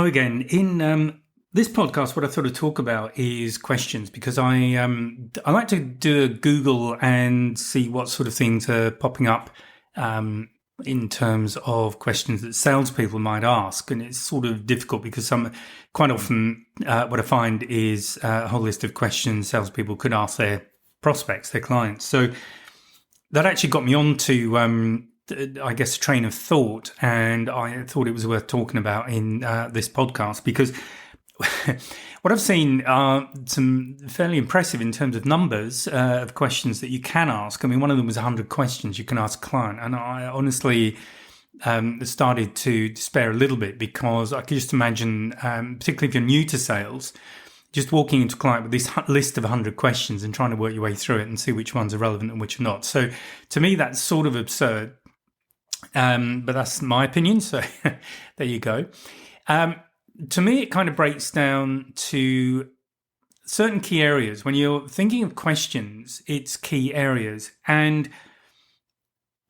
Hello again. In this podcast, what I thought I'd talk about is questions, because I like to do a Google and see what sort of things are popping up in terms of questions that salespeople might ask, and it's sort of difficult because quite often what I find is a whole list of questions salespeople could ask their prospects, their clients. So that actually got me on to I guess, a train of thought, and I thought it was worth talking about in this podcast, because what I've seen are some fairly impressive in terms of numbers of questions that you can ask. I mean, one of them was 100 questions you can ask a client, and I honestly started to despair a little bit, because I could just imagine, particularly if you're new to sales, just walking into a client with this list of 100 questions and trying to work your way through it and see which ones are relevant and which are not. So to me, that's sort of absurd. But that's my opinion, so there you go. To me, it kind of breaks down to certain key areas. When you're thinking of questions, it's key areas, and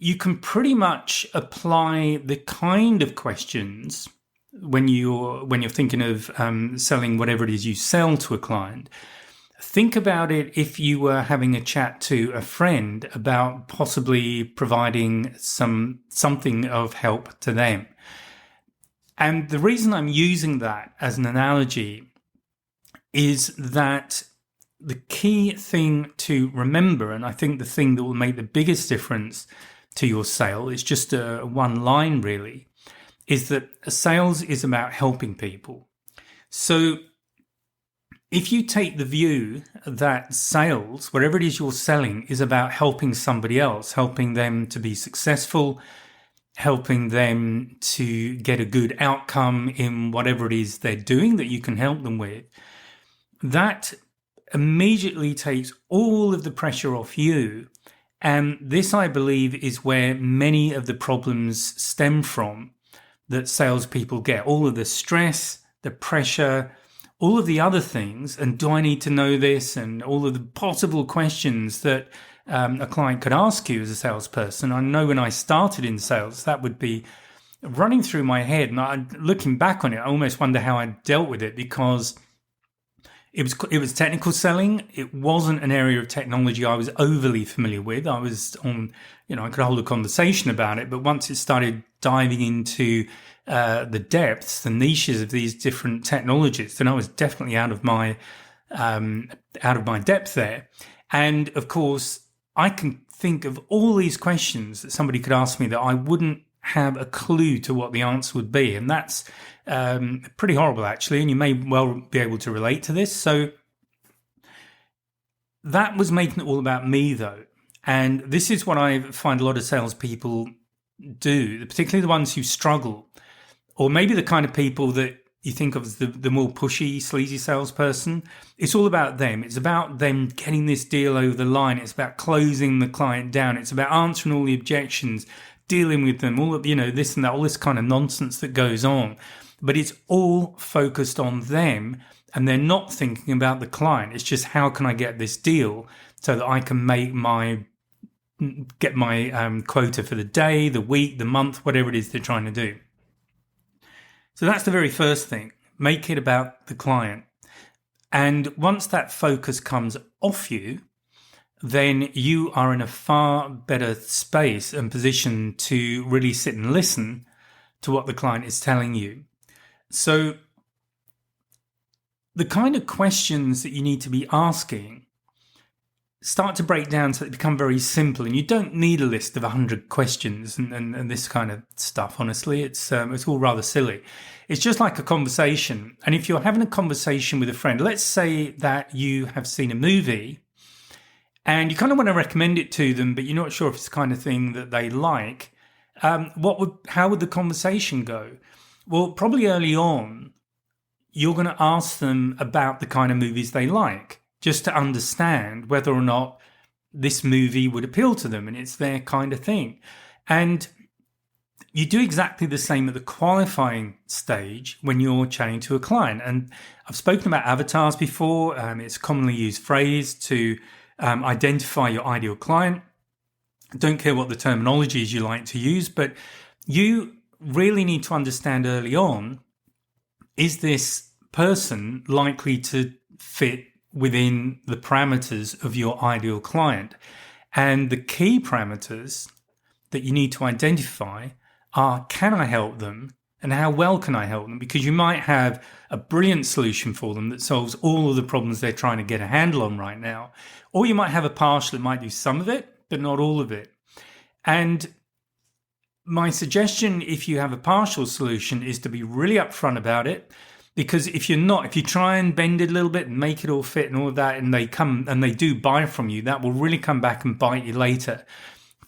you can pretty much apply the kind of questions when you're thinking of selling whatever it is you sell to a client. Think about it if you were having a chat to a friend about possibly providing something of help to them. And the reason I'm using that as an analogy is that the key thing to remember, and I think the thing that will make the biggest difference to your sale, is just one line really, is that sales is about helping people. So if you take the view that sales, whatever it is you're selling, is about helping somebody else, helping them to be successful, helping them to get a good outcome in whatever it is they're doing that you can help them with, that immediately takes all of the pressure off you. And this, I believe, is where many of the problems stem from that salespeople get. All of the stress, the pressure, all of the other things, and do I need to know this, and all of the possible questions that a client could ask you as a salesperson. I know when I started in sales, that would be running through my head, and looking back on it, I almost wonder how I dealt with it, because it was technical selling. It wasn't an area of technology I was overly familiar with. I was on, I could hold a conversation about it, but once it started diving into the depths, the niches of these different technologies, then I was definitely out of my depth there. And of course, I can think of all these questions that somebody could ask me that I wouldn't have a clue to what the answer would be, and that's pretty horrible, actually. And you may well be able to relate to this. So that was making it all about me, though, and this is what I find a lot of salespeople do, particularly the ones who struggle. Or maybe the kind of people that you think of as the more pushy, sleazy salesperson. It's all about them. It's about them getting this deal over the line. It's about closing the client down. It's about answering all the objections, dealing with them, all of, this and that, all this kind of nonsense that goes on. But it's all focused on them, and they're not thinking about the client. It's just, how can I get this deal so that I can get my quota for the day, the week, the month, whatever it is they're trying to do. So that's the very first thing. Make it about the client. And once that focus comes off you, then you are in a far better space and position to really sit and listen to what the client is telling you. So the kind of questions that you need to be asking start to break down so they become very simple, and you don't need a list of 100 questions and this kind of stuff. Honestly, it's all rather silly. It's just like a conversation. And if you're having a conversation with a friend, let's say that you have seen a movie and you kind of want to recommend it to them, but you're not sure if it's the kind of thing that they like. How would the conversation go? Well, probably early on, you're going to ask them about the kind of movies they like, just to understand whether or not this movie would appeal to them and it's their kind of thing. And you do exactly the same at the qualifying stage when you're chatting to a client. And I've spoken about avatars before. It's a commonly used phrase to identify your ideal client. Don't care what the terminology is you like to use, but you really need to understand early on is this person likely to fit within the parameters of your ideal client? And the key parameters that you need to identify are, can I help them? And how well can I help them? Because you might have a brilliant solution for them that solves all of the problems they're trying to get a handle on right now. Or you might have a partial that might do some of it, but not all of it. And my suggestion, if you have a partial solution, is to be really upfront about it. Because if you're not, if you try and bend it a little bit and make it all fit and all of that, and they come and they do buy from you, that will really come back and bite you later.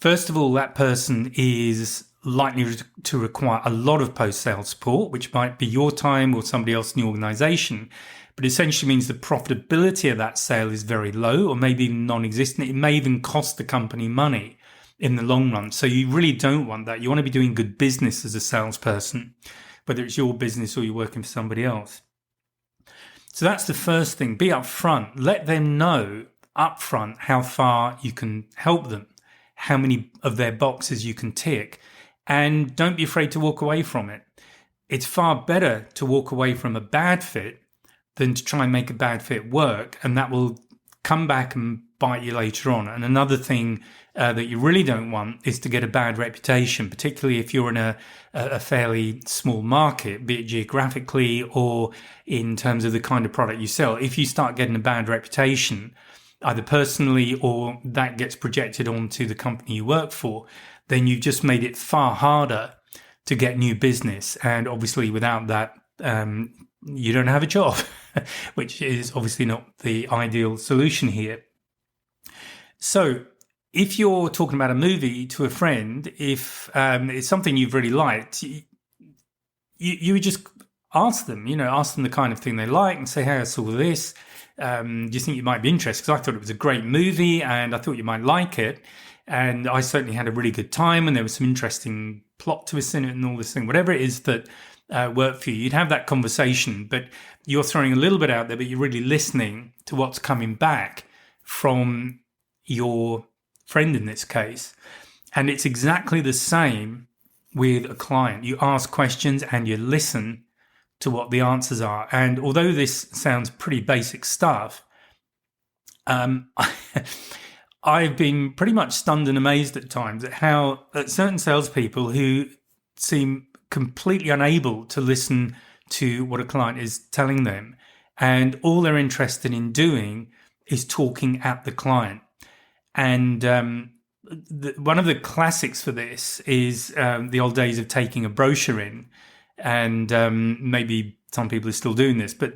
First of all, that person is likely to require a lot of post-sale support, which might be your time or somebody else in the organization, but essentially means the profitability of that sale is very low or maybe even non-existent. It may even cost the company money in the long run. So you really don't want that. You want to be doing good business as a salesperson, whether it's your business or you're working for somebody else. So that's the first thing. Be upfront. Let them know upfront how far you can help them, how many of their boxes you can tick, and don't be afraid to walk away from it. It's far better to walk away from a bad fit than to try and make a bad fit work, and that will come back and bite you later on. And another thing that you really don't want is to get a bad reputation, particularly if you're in a fairly small market, be it geographically or in terms of the kind of product you sell. If you start getting a bad reputation, either personally or that gets projected onto the company you work for, then you've just made it far harder to get new business. And obviously without that, you don't have a job, which is obviously not the ideal solution here. So if you're talking about a movie to a friend, if it's something you've really liked, you would just ask them the kind of thing they like and say, hey, I saw this. Do you think you might be interested? Because I thought it was a great movie and I thought you might like it. And I certainly had a really good time and there was some interesting plot twists in it and all this thing, whatever it is that worked for you. You'd have that conversation, but you're throwing a little bit out there, but you're really listening to what's coming back from your friend in this case. And it's exactly the same with a client. You ask questions and you listen to what the answers are. And although this sounds pretty basic stuff, I've been pretty much stunned and amazed at times at how certain salespeople who seem completely unable to listen to what a client is telling them, and all they're interested in doing is talking at the client. And one of the classics for this is the old days of taking a brochure in, and maybe some people are still doing this, but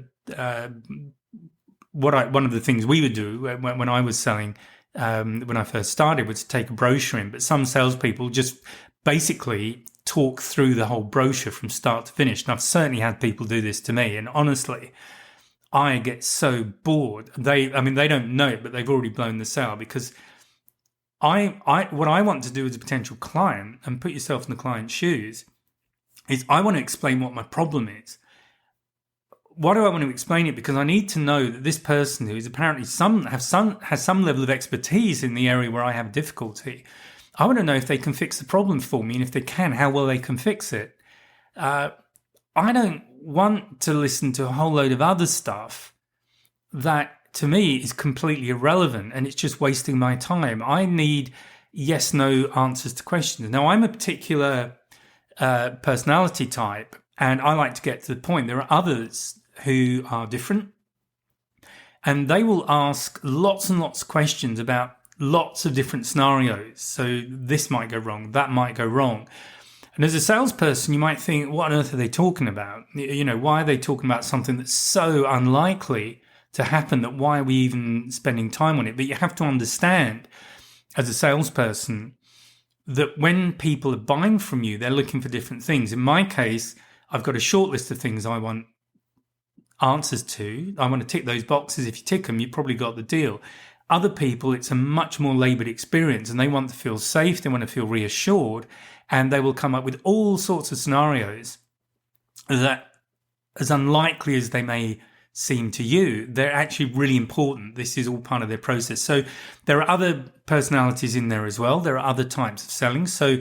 one of the things we would do when I was selling, when I first started, was to take a brochure in. But some salespeople just basically talk through the whole brochure from start to finish. And I've certainly had people do this to me. And honestly, I get so bored. They don't know it, but they've already blown the sale, because what I want to do as a potential client, and put yourself in the client's shoes, is I want to explain what my problem is. Why do I want to explain it? Because I need to know that this person, who is apparently has some level of expertise in the area where I have difficulty, I want to know if they can fix the problem for me, and if they can, how well they can fix it. I don't want to listen to a whole load of other stuff that to me is completely irrelevant and it's just wasting my time. I need yes, no answers to questions. Now, I'm a particular personality type, and I like to get to the point. There are others who are different, and they will ask lots and lots of questions about lots of different scenarios. So this might go wrong, that might go wrong. And as a salesperson, you might think, what on earth are they talking about? Why are they talking about something that's so unlikely to happen, that why are we even spending time on it? But you have to understand, as a salesperson, that when people are buying from you, they're looking for different things. In my case, I've got a short list of things I want answers to. I want to tick those boxes. If you tick them, you've probably got the deal. Other people, it's a much more laboured experience, and they want to feel safe, they want to feel reassured, and they will come up with all sorts of scenarios that, as unlikely as they may seem to you, they're actually really important. This is all part of their process. So there are other personalities in there as well. There are other types of selling. So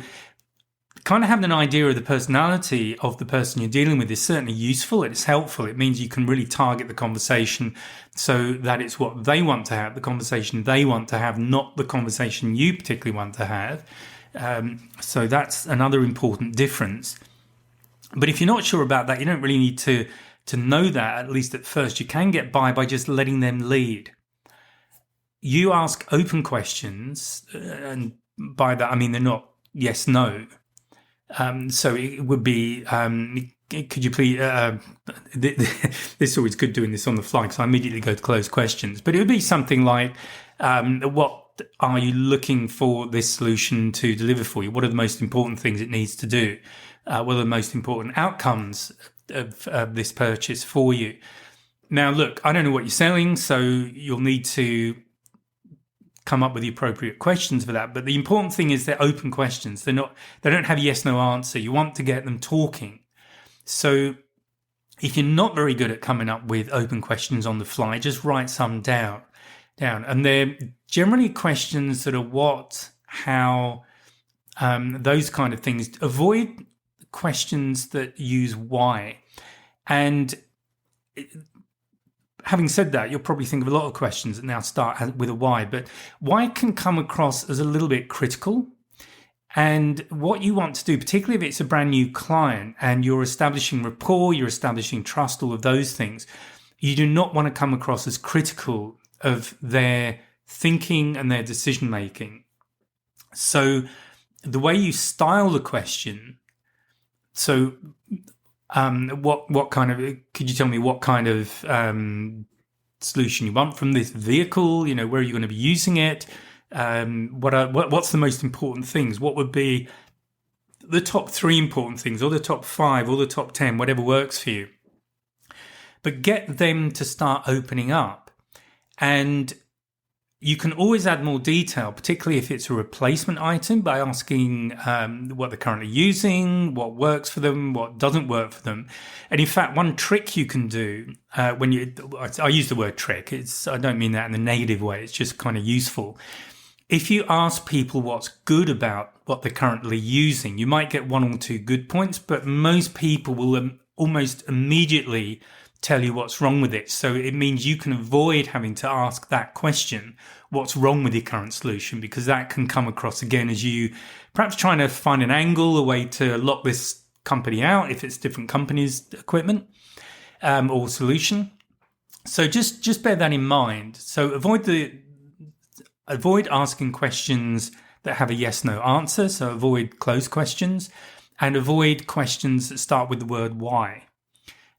kind of having an idea of the personality of the person you're dealing with is certainly useful. It's helpful. It means you can really target the conversation so that it's what they want to have, the conversation they want to have, not the conversation you particularly want to have. So that's another important difference. But if you're not sure about that, you don't really need to know that, at least at first. You can get by just letting them lead. You ask open questions, and by that I mean they're not yes, no. So it would be, could you please, this is always good doing this on the fly because I immediately go to closed questions, but it would be something like, what are you looking for this solution to deliver for you? What are the most important things it needs to do? What are the most important outcomes of this purchase for you? Now, look, I don't know what you're selling, so you'll need to come up with the appropriate questions for that. But the important thing is they're open questions. They don't have a yes, no answer. You want to get them talking. So if you're not very good at coming up with open questions on the fly, just write some down. And they're generally questions that are what, how, those kind of things. Avoid questions that use why. And having said that, you'll probably think of a lot of questions that now start with a why, but why can come across as a little bit critical. And what you want to do, particularly if it's a brand new client and you're establishing rapport, you're establishing trust, all of those things, you do not want to come across as critical of their thinking and their decision making. So the way you style the question, so what kind of, could you tell me what kind of solution you want from this vehicle? You know, where are you going to be using it? What's the most important things? What would be the top 3 important things, or the top 5, or the top 10, whatever works for you? But get them to start opening up. And you can always add more detail, particularly if it's a replacement item, by asking what they're currently using, what works for them, what doesn't work for them. And in fact, one trick you can do I use the word trick. I don't mean that in a negative way. It's just kind of useful. If you ask people what's good about what they're currently using, you might get 1 or 2 good points, but most people will almost immediately tell you what's wrong with it. So it means you can avoid having to ask that question, what's wrong with your current solution, because that can come across again as you perhaps trying to find an angle, a way to lock this company out if it's different companies' equipment or solution. So just bear that in mind. So avoid asking questions that have a yes/no answer. So avoid closed questions, and avoid questions that start with the word why.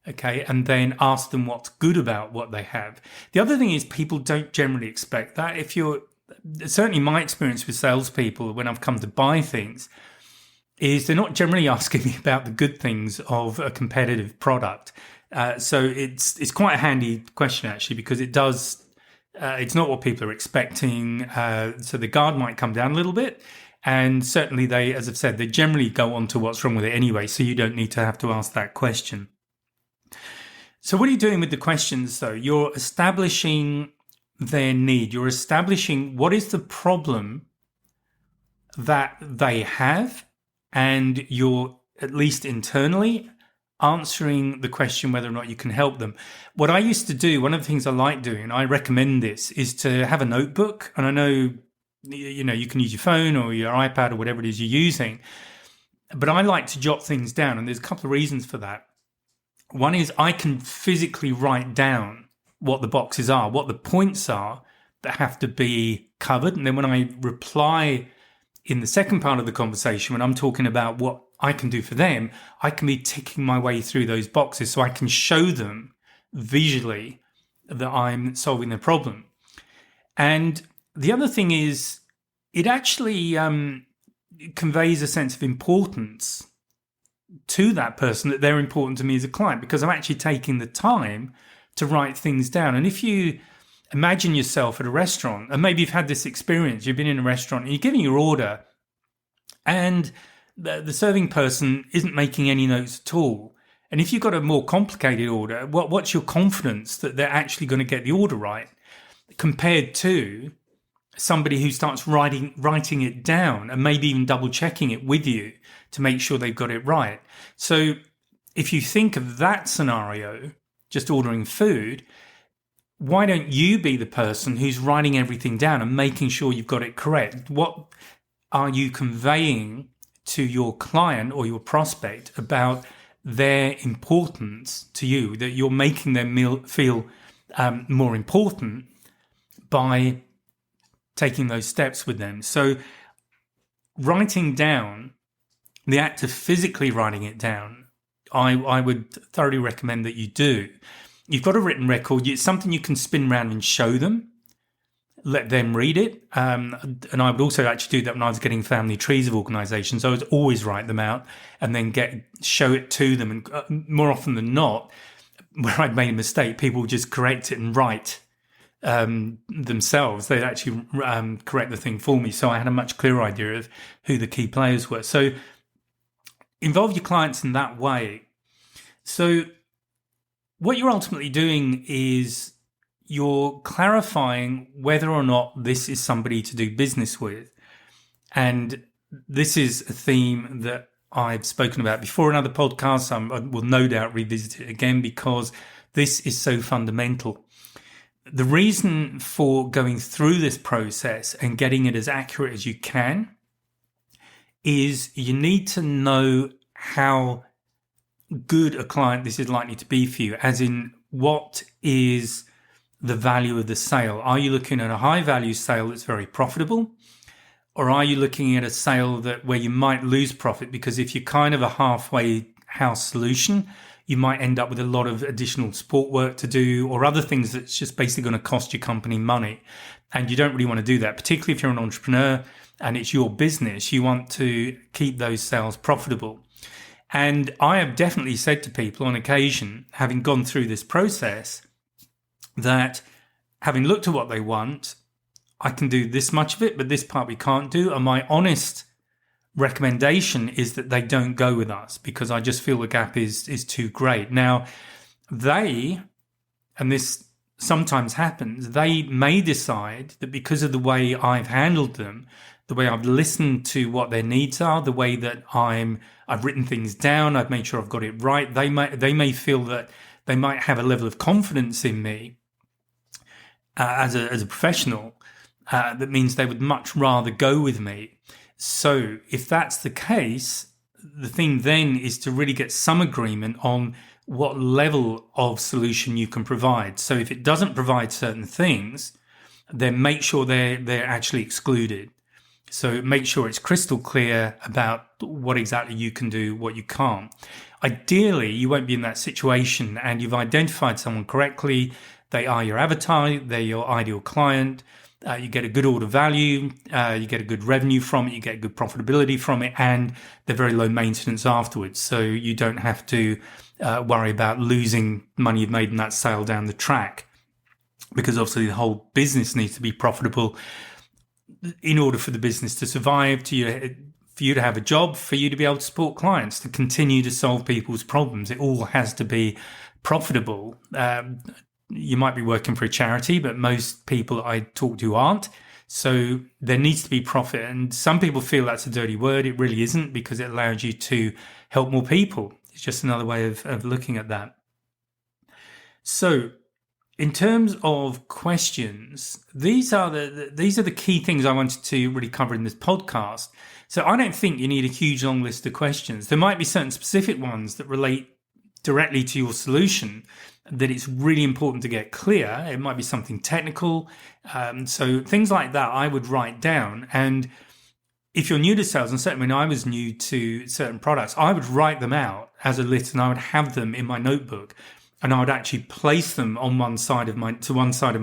Okay, and then ask them what's good about what they have. The other thing is people don't generally expect that. Certainly my experience with salespeople when I've come to buy things is they're not generally asking me about the good things of a competitive product. So it's quite a handy question actually, because it's not what people are expecting. So the guard might come down a little bit. And certainly they, as I've said, they generally go on to what's wrong with it anyway. So you don't need to have to ask that question. So what are you doing with the questions though? You're establishing their need. You're establishing what is the problem that they have, and you're, at least internally, answering the question whether or not you can help them. What I used to do, one of the things I like doing, and I recommend this, is to have a notebook. And I know, you can use your phone or your iPad or whatever it is you're using, but I like to jot things down. And there's a couple of reasons for that. One is I can physically write down what the boxes are, what the points are that have to be covered. And then when I reply in the second part of the conversation, when I'm talking about what I can do for them, I can be ticking my way through those boxes so I can show them visually that I'm solving their problem. And the other thing is it actually conveys a sense of importance to that person, that they're important to me as a client, because I'm actually taking the time to write things down. And if you imagine yourself at a restaurant, and maybe you've had this experience, you've been in a restaurant and you're giving your order and the serving person isn't making any notes at all. And if you've got a more complicated order, what's your confidence that they're actually going to get the order right compared to somebody who starts writing it down and maybe even double checking it with you to make sure they've got it right. So if you think of that scenario, just ordering food, why don't you be the person who's writing everything down and making sure you've got it correct? What are you conveying to your client or your prospect about their importance to you, that you're making them feel more important by taking those steps with them? So writing down, the act of physically writing it down, I would thoroughly recommend that you do. You've got a written record. It's something you can spin around and show them, let them read it. And I would also actually do that when I was getting family trees of organisations. I would always write them out and then show it to them. And more often than not, where I'd made a mistake, people would just correct it and write themselves. They'd actually correct the thing for me. So I had a much clearer idea of who the key players were. So involve your clients in that way. So what you're ultimately doing is you're clarifying whether or not this is somebody to do business with. And this is a theme that I've spoken about before in other podcasts. I will no doubt revisit it again because this is so fundamental. The reason for going through this process and getting it as accurate as you can is you need to know how good a client this is likely to be for you, as in what is the value of the sale. Are you looking at a high value sale that's very profitable? Or are you looking at a sale where you might lose profit? Because if you're kind of a halfway house solution, you might end up with a lot of additional support work to do or other things that's just basically going to cost your company money. And you don't really want to do that, particularly if you're an entrepreneur and it's your business. You want to keep those sales profitable. And I have definitely said to people on occasion, having gone through this process, that having looked at what they want, I can do this much of it, but this part we can't do. And my honest recommendation is that they don't go with us because I just feel the gap is too great. Now, and this sometimes happens, they may decide that because of the way I've handled them, the way I've listened to what their needs are, the way that I've written things down, I've made sure I've got it right, they may feel that they might have a level of confidence in me as a professional that means they would much rather go with me. So if that's the case, the thing then is to really get some agreement on what level of solution you can provide. So if it doesn't provide certain things, then make sure they're actually excluded. So make sure it's crystal clear about what exactly you can do, what you can't. Ideally, you won't be in that situation and you've identified someone correctly. They are your avatar, they're your ideal client. You get a good order value, you get a good revenue from it, you get good profitability from it, and they're very low maintenance afterwards. So you don't have to worry about losing money you've made in that sale down the track, because obviously the whole business needs to be profitable in order for the business to survive, for you to have a job, for you to be able to support clients, to continue to solve people's problems. It all has to be profitable. You might be working for a charity, but most people I talk to aren't. So there needs to be profit. And some people feel that's a dirty word. It really isn't, because it allows you to help more people. It's just another way of looking at that. So in terms of questions, these are the key things I wanted to really cover in this podcast. So I don't think you need a huge long list of questions. There might be certain specific ones that relate directly to your solution that it's really important to get clear. It might be something technical. So things like that I would write down. And if you're new to sales, and certainly when I was new to certain products, I would write them out as a list and I would have them in my notebook. And I would actually place them on one side of my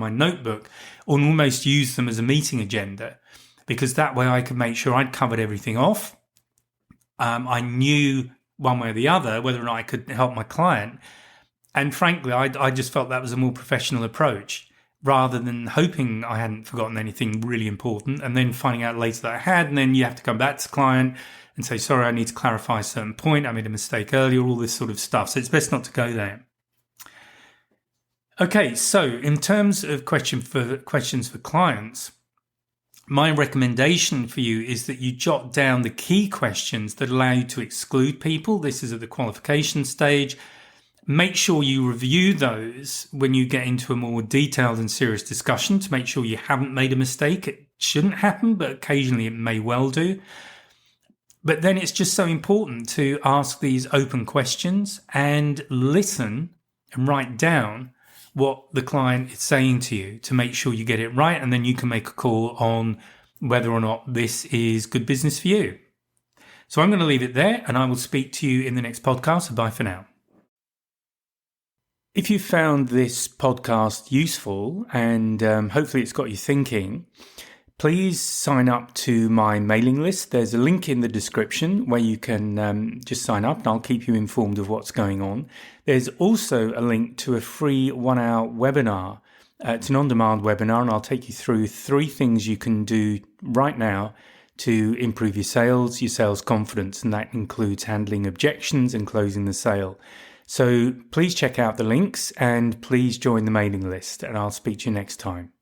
notebook, or almost use them as a meeting agenda, because that way I could make sure I'd covered everything off. I knew one way or the other whether or not I could help my client. And frankly, I just felt that was a more professional approach, rather than hoping I hadn't forgotten anything really important and then finding out later that I had. And then you have to come back to the client and say, sorry, I need to clarify a certain point. I made a mistake earlier, all this sort of stuff. So it's best not to go there. Okay, so in terms of questions for clients, My recommendation for you is that you jot down the key questions that allow you to exclude people. This is at the qualification stage. Make sure you review those when you get into a more detailed and serious discussion to make sure you haven't made a mistake. It shouldn't happen, but occasionally it may well do. But then it's just so important to ask these open questions and listen and write down what the client is saying to you to make sure you get it right. And then you can make a call on whether or not this is good business for you. So I'm going to leave it there, and I will speak to you in the next podcast. Bye for now. If you found this podcast useful and hopefully it's got you thinking, please sign up to my mailing list. There's a link in the description where you can just sign up, and I'll keep you informed of what's going on. There's also a link to a free 1-hour webinar. It's an on-demand webinar, and I'll take you through 3 things you can do right now to improve your sales confidence, and that includes handling objections and closing the sale. So please check out the links and please join the mailing list, and I'll speak to you next time.